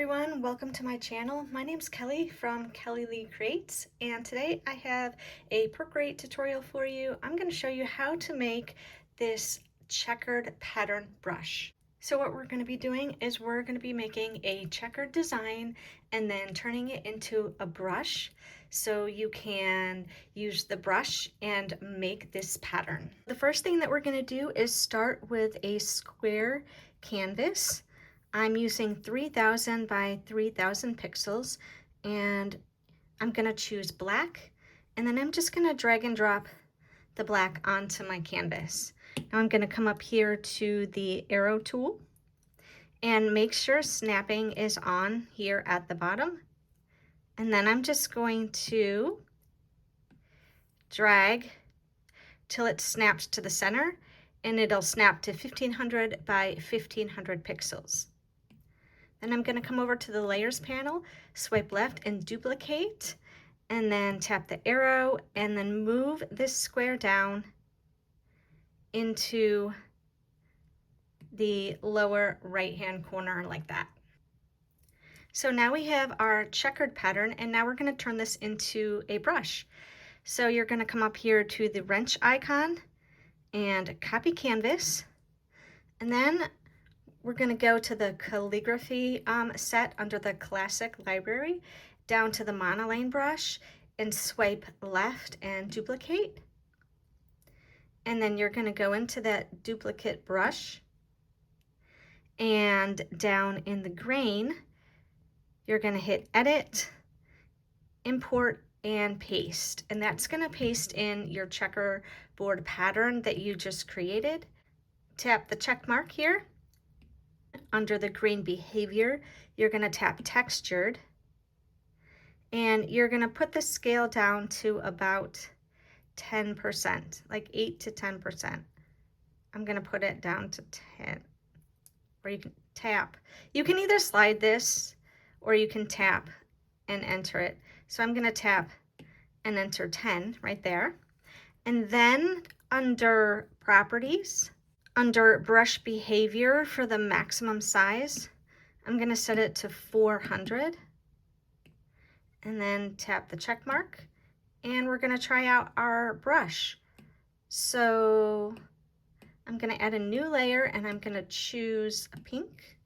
everyone, welcome to my channel. My name's Kelly from Kelly Lee Creates, and today I have a Procreate tutorial for you. I'm going to show you how to make this checkered pattern brush. So what we're going to be doing is we're going to be making a checkered design and then turning it into a brush so you can use the brush and make this pattern. The first thing that we're going to do is start with a square canvas. I'm using 3000 by 3000 pixels, and I'm going to choose black, and then I'm just going to drag and drop the black onto my canvas. Now I'm going to come up here to the arrow tool and make sure snapping is on here at the bottom, and then I'm just going to drag till it snaps to the center, and it'll snap to 1500 by 1500 pixels. Then I'm going to come over to the layers panel, swipe left and duplicate, and then tap the arrow and then move this square down into the lower right hand corner like that. So now we have our checkered pattern, and now we're going to turn this into a brush. So you're going to come up here to the wrench icon and copy canvas, and then we're going to go to the calligraphy set under the classic library, down to the monoline brush, and swipe left and duplicate. And then you're going to go into that duplicate brush, and down in the grain, you're going to hit edit, import, and paste. And that's going to paste in your checkerboard pattern that you just created. Tap the check mark here. Under the green behavior, you're going to tap textured, and you're going to put the scale down to about 10%, like 8 to 10%. I'm going to put it down to 10, or you can tap. You can either slide this or you can tap and enter it. So I'm going to tap and enter 10 right there. And then under properties, under brush behavior, for the maximum size, I'm going to set it to 400, and then tap the check mark, and we're going to try out our brush. So I'm going to add a new layer, and I'm going to choose a pink,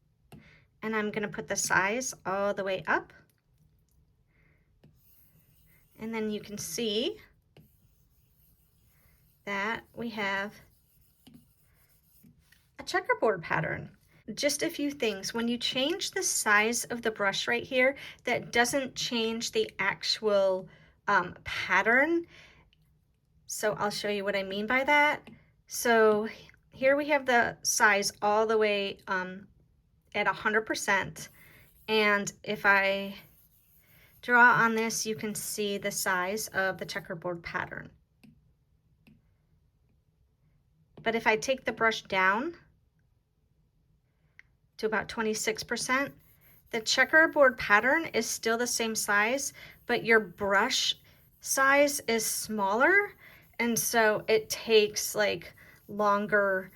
and I'm going to put the size all the way up, and then you can see that we have a checkerboard pattern. Just a few things. When you change the size of the brush right here, that doesn't change the actual pattern. So I'll show you what I mean by that. So here we have the size all the way at 100%. And if I draw on this, you can see the size of the checkerboard pattern. But if I take the brush down to about 26%, the checkerboard pattern is still the same size, but your brush size is smaller, and so it takes like longer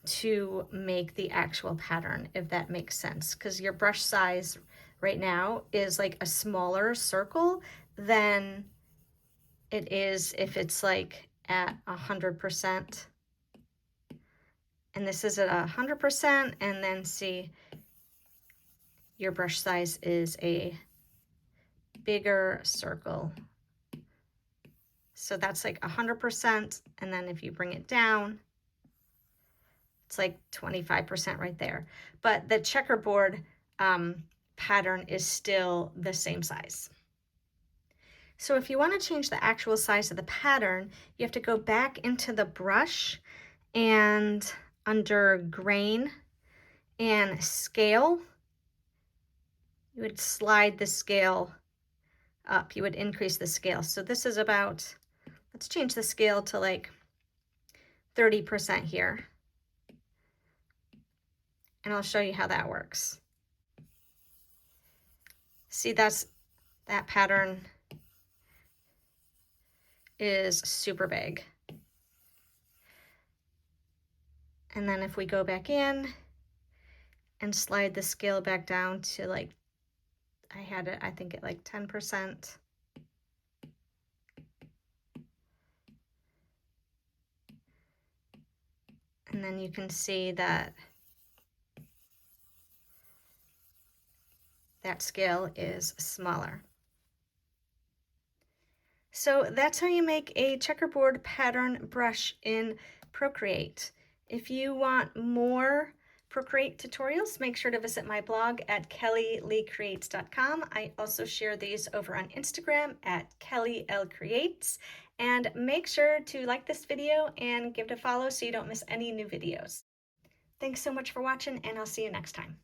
to make the actual pattern, if that makes sense, because your brush size right now is like a smaller circle than it is if it's like at 100%. And this is at 100%, and then see, your brush size is a bigger circle. So that's like 100%, and then if you bring it down, it's like 25% right there. But the checkerboard pattern is still the same size. So if you want to change the actual size of the pattern, you have to go back into the brush, and under grain and scale, you would slide the scale up. You would increase the scale. So this is about, let's change the scale to like 30% here. And I'll show you how that works. See, that pattern is super big. And then if we go back in and slide the scale back down to like I had it, I think, at like 10%. And then you can see that that scale is smaller. So that's how you make a checkerboard pattern brush in Procreate. If you want more Procreate tutorials, make sure to visit my blog at kellyleecreates.com. I also share these over on Instagram at kellylcreates. And make sure to like this video and give it a follow so you don't miss any new videos. Thanks so much for watching, and I'll see you next time.